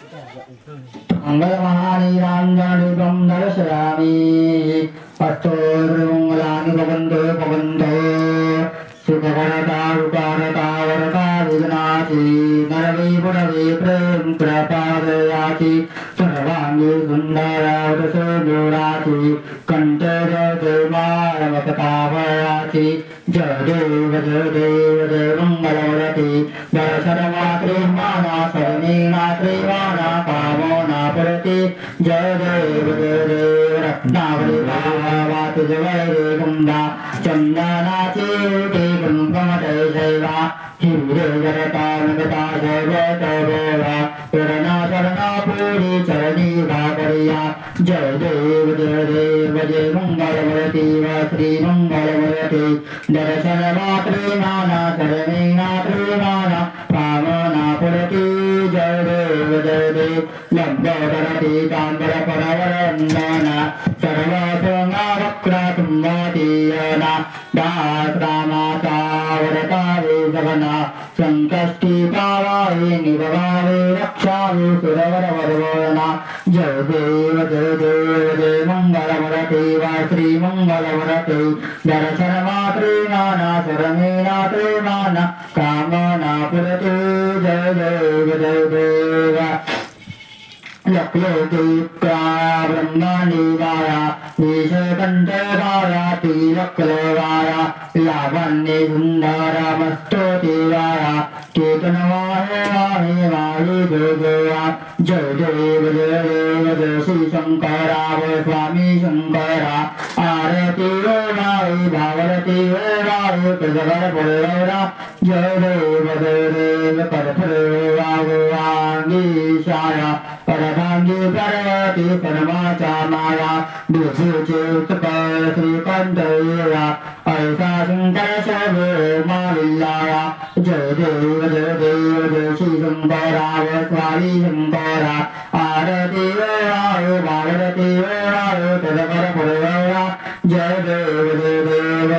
मंगलमहानीराञ्जनदीपं दर्शयामि अष्टोत्तरमङ्गलानि भवन्तु भवन्तु सुखकरता रुकारता वरता विघ्नाची नरवे पुरवे प्रेम कृपादयाची सर्वांगी सुन्दरावतसो जोराची कंठे देवमायमकतावयाची जय देव जय मंगलवरती दर्शनमात्रे माना शरणे मात्रे माना कामो नापरति जय देव रत्नावली भावाति जय गंगा चंदनाची कुंकुमते शैवा हिरे जरता नगता जय देवा शरणा शरणा पूरी चरणी भागरिया जय देव जय मंगलवरती व श्री मंगलवरती दर्शन मात्रे नाना शरणे नात्रे नाना कामना पुरती जय देव लब्धवरती कांबर परवरंदना सर्वसंगावक्रातुंगातीयना दात्रामाता वरता वेदवना संकष्टि पावाये निभवावे रक्षावे सुरवरवरवना जय देव जय मंगलवरते वा श्री मंगलवरते दर्शन मात्रे नाना शरणे नात्रे नाना कामना पुरते जय देव लक्ष्योति ब्रह्मणिवाया ईशकण्ठवाया तिलक्लवाया लावण्ये सुन्दरमस्तोतिवाया केतनवाहे वायु देवया जय देव जय श्री शंकरा स्वामी शंकरा आरती वाय भागवती वाय प्रजवर बोलरा जय देव परफुरांगीशाया परभांगी परवती परमाचा माया दुर्चेत श्रीकंठया ऐसा सुंदर शोभे मालिलाया जय देव जय श्री शंकरा स्वामी शंकरा आरती वाय भारती वाय तदपर पुरवरा जय देव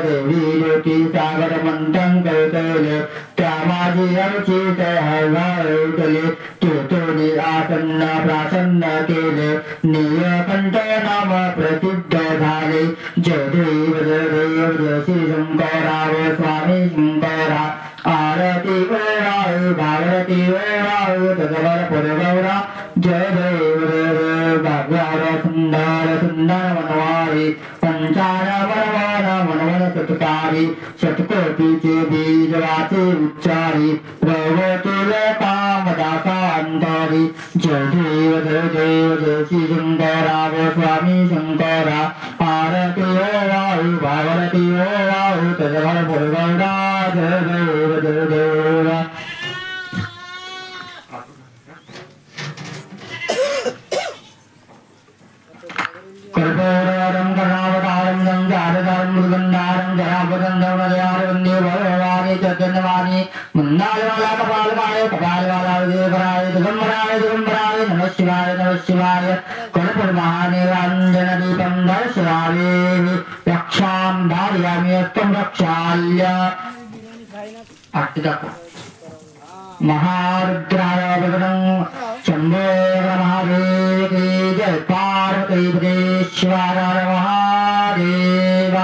देवी ज्योति सागर मंथन कैले त्यामाजी अनुचित हरवाले तुतुनी आसन्न प्रासन्न केले नीलकंठ नाम प्रसिद्ध झाले जय देव जय श्री शंकरा स्वामी शंकरा आरती वाय भारती वाय तदवर पुरवरा जय देव भाग्यार सुंदर सुंदर मनवारी पंचान मनवान मनवन सत्कारी शतकोटीचे बीज वाचे उच्चारी प्रवती लोकामदासांतरी जय देव जय श्री शंकरा स्वामी शंकरा आरती वाय भारती वाय तदवर पुरवरा जय देव कर्पूरवरं कर्णावतारं गंगाधरं मृगंधारं जरापदंधवनदयारवन्ये भगवाने चतुर्वाणी मंदालवाला कपालवाला विजयकराय दिगंबराय नमः शिवाय कर्पूरमहानिरञ्जनदीपं दर्शयामि रक्षां धारयामि अस्तं रक्षाल्य महारुद्राय भगवं शंभो महादेव की जय पार्वती पदेश्वराय महादेव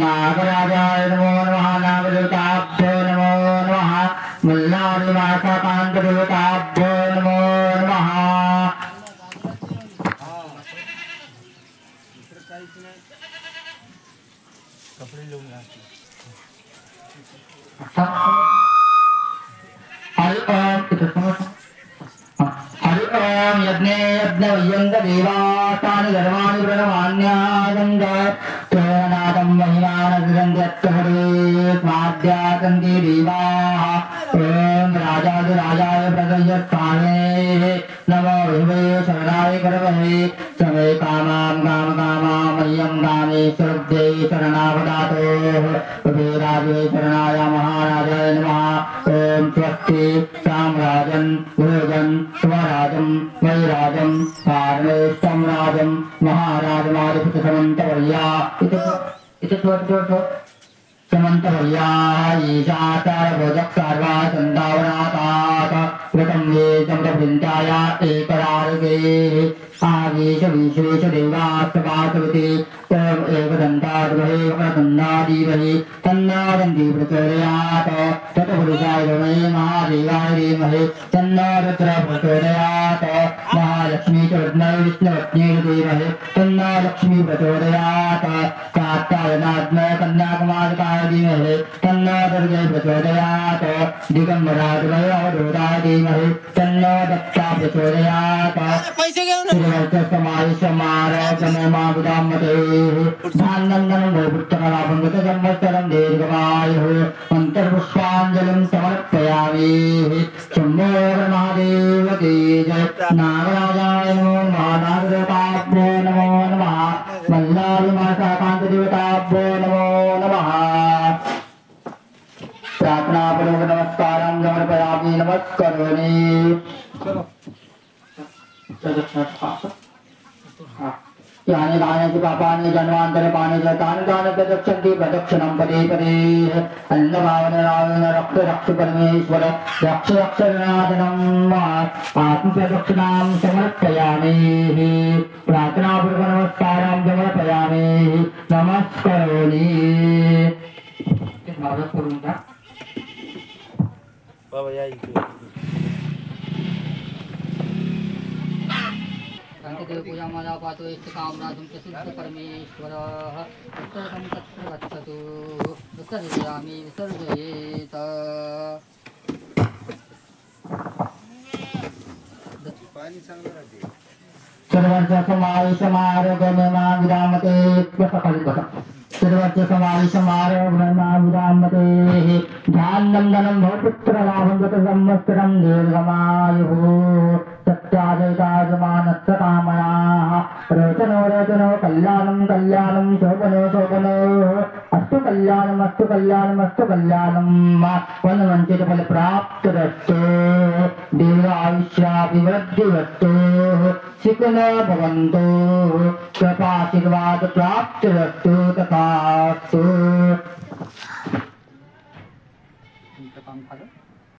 नागराजाय नमो नमः नागदेवताभ्यो नमो नमः मल्लादिवासकान्तदेवताभ्यो नमो नमः हरि ओम यज्ञे यज्ञ देवातानि धर्माणि प्रणमान्यादंग प्रणनादं महिमानगंधत्तहरे स्वाध्यासन्ति देवाः ओम राजाधिराजाय प्रदयस्थाने नमो विभवे शरणाय करवहे समे कामां कामकामां मह्यं कामेश्वरब्धे शरणावदातो वेदावे शरणाय महाराजाय नमः ओम स्वस्ति साम्राजन् भोजन् स्वराजं वैराजं पारमेष्टं राजं महाराजमादिपुत्रसमन्तवर्या इति समन्तवर्या ईशाचारभोजः सर्वा सन्दावनातात् कृतं ये समृद्धाय एकरार्गे आगेश विश्वेश देवास्तवासवते तम एकदन्ताद्वहे वक्रतुण्डादिवहे तन्नादन्ति प्रचोदयात् तत्पुरुषाय धीमहि महादेवाय धीमहि तन्नो रुद्रः प्रचोदयात् महालक्ष्मी च विष्णुपत्न्यै धीमहि तन्नो लक्ष्मी प्रचोदयात् कात्यायनात्मय कन्याकुमारिकाय धीमहि तन्नो दुर्गे प्रचोदयात् दिगम्बराय अवधूताय धीमहि तन्नो दत्ता प्रचोदयात् संवत्सरं दीर्घमायुः अन्तर्पुष्पाञ्जलिं समर्पयामि शम्भो महादेव की जय नागराजाय नमो नागदेवताभ्यो नमो नमः मल्लादिमासाकान्तदेवताभ्यो नमो नमः प्रार्थनापूर्वक नमस्कारं समर्पयामि नमस्करोमि यानि कानि पापानि जन्मान्तरे पानि च तानि तानि प्रदक्षन्ति प्रदक्षिणं पदे पदे अन्नभावनरावण रक्ष रक्ष परमेश्वर रक्ष रक्ष जनार्दनम् आत्मप्रदक्षिणां समर्पयामि प्रार्थनापूर्वक नमस्कारं समर्पयामि नमस्करोमि देव पूजा माला पातो इष्ट कामनाथं प्रसिद्ध परमेश्वरः उत्तरं तत्र गच्छतु विसर्जयामि विसर्जयेत् सर्वस्य समावेशमारोगममा विरामते प्रसकल्पः सर्वस्य समावेशमारोगममा विरामते ध्यानं धनं भवपुत्रलाभं गत संवत्सरं दीर्घमायुः सत्याजयताजमानस्य कामयाः रोचनो रोचनो कल्याणं कल्याणं शोभनो शोभनो अस्तु कल्याणमस्तु कल्याणमस्तु कल्याणं वनवञ्चित फलप्राप्तिरस्तु दीर्घायुष्याभिवृद्धिरस्तु सुखिनो भवन्तु कृपाशीर्वाद प्राप्तिरस्तु तथास्तु